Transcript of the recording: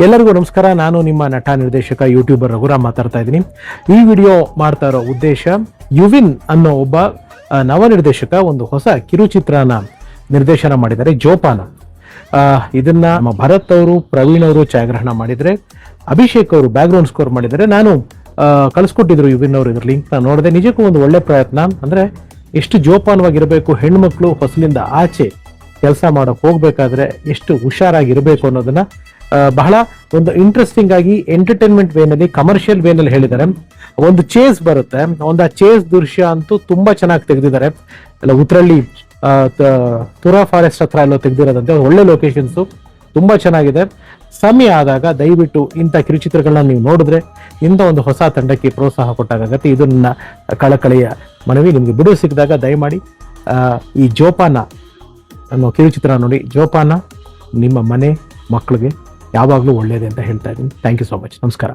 ಎಲ್ಲರಿಗೂ ನಮಸ್ಕಾರ. ನಾನು ನಿಮ್ಮ ನಟ ನಿರ್ದೇಶಕ ಯೂಟ್ಯೂಬರ್ ರಘುರಾಮ್ ಮಾತಾಡ್ತಾ ಇದ್ದೀನಿ. ಈ ವಿಡಿಯೋ ಮಾಡ್ತಾ ಇರೋ ಉದ್ದೇಶ, ಯುವಿನ್ ಅನ್ನೋ ಒಬ್ಬ ನವ ನಿರ್ದೇಶಕ ಒಂದು ಹೊಸ ಕಿರುಚಿತ್ರನ ನಿರ್ದೇಶನ ಮಾಡಿದ್ದಾರೆ, ಜೋಪಾನ. ಇದನ್ನ ನಮ್ಮ ಭರತ್ ಅವರು, ಪ್ರವೀಣ್ ಅವರು ಛಾಯಾಗ್ರಹಣ ಮಾಡಿದರೆ, ಅಭಿಷೇಕ್ ಅವರು ಬ್ಯಾಕ್ಗ್ರೌಂಡ್ ಸ್ಕೋರ್ ಮಾಡಿದ್ದಾರೆ. ನಾನು ಕಳಿಸ್ಕೊಟ್ಟಿದ್ರು ಯುವಿನ್ ಅವರು ಇದ್ರ ಲಿಂಕ್ ನ ನೋಡಿದೆ. ನಿಜಕ್ಕೂ ಒಂದು ಒಳ್ಳೆ ಪ್ರಯತ್ನ. ಅಂದ್ರೆ ಎಷ್ಟು ಜೋಪಾನವಾಗಿರಬೇಕು, ಹೆಣ್ಮಕ್ಳು ಹೊಸಲಿಂದ ಆಚೆ ಕೆಲಸ ಮಾಡಕ್ ಹೋಗ್ಬೇಕಾದ್ರೆ ಎಷ್ಟು ಹುಷಾರಾಗಿರ್ಬೇಕು ಅನ್ನೋದನ್ನ ಬಹಳ ಒಂದು ಇಂಟ್ರೆಸ್ಟಿಂಗ್ ಆಗಿ ಎಂಟರ್ಟೈನ್ಮೆಂಟ್ ವೇನಲ್ಲಿ, ಕಮರ್ಷಿಯಲ್ ವೇನಲ್ಲಿ ಹೇಳಿದ್ದಾರೆ. ಒಂದು ಚೇಸ್ ಬರುತ್ತೆ, ಒಂದು ಆ ಚೇಸ್ ದೃಶ್ಯ ಅಂತೂ ತುಂಬಾ ಚೆನ್ನಾಗಿ ತೆಗೆದಿದ್ದಾರೆ. ಎಲ್ಲ ಉತ್ರಳ್ಳಿ ತುರಾ ಫಾರೆಸ್ಟ್ ಹತ್ರ ಎಲ್ಲ ತೆಗೆದಿರೋದಂತೆ ಒಳ್ಳೆ ಲೊಕೇಶನ್ಸ್, ತುಂಬಾ ಚೆನ್ನಾಗಿದೆ. ಸಮಯ ಆದಾಗ ದಯವಿಟ್ಟು ಇಂಥ ಕಿರುಚಿತ್ರಗಳನ್ನ ನೀವು ನೋಡಿದ್ರೆ ಇಂಥ ಒಂದು ಹೊಸ ತಂಡಕ್ಕೆ ಪ್ರೋತ್ಸಾಹ ಕೊಟ್ಟಾಗತ್ತೆ. ಇದು ನನ್ನ ಕಳಕಳಿಯ ಮನವಿ. ನಿಮ್ಗೆ ಬಿಡುವು ಸಿಕ್ಕಿದಾಗ ದಯಮಾಡಿ ಈ ಜೋಪಾನ ಅನ್ನೋ ಕಿರುಚಿತ್ರ ನೋಡಿ. ಜೋಪಾನ ನಿಮ್ಮ ಮನೆ ಮಕ್ಕಳಿಗೆ ಯಾವಾಗಲೂ ಒಳ್ಳೆಯದೇ ಅಂತ ಹೇಳ್ತಾ ಇದ್ದೀನಿ. Thank you so much. ನಮಸ್ಕಾರ.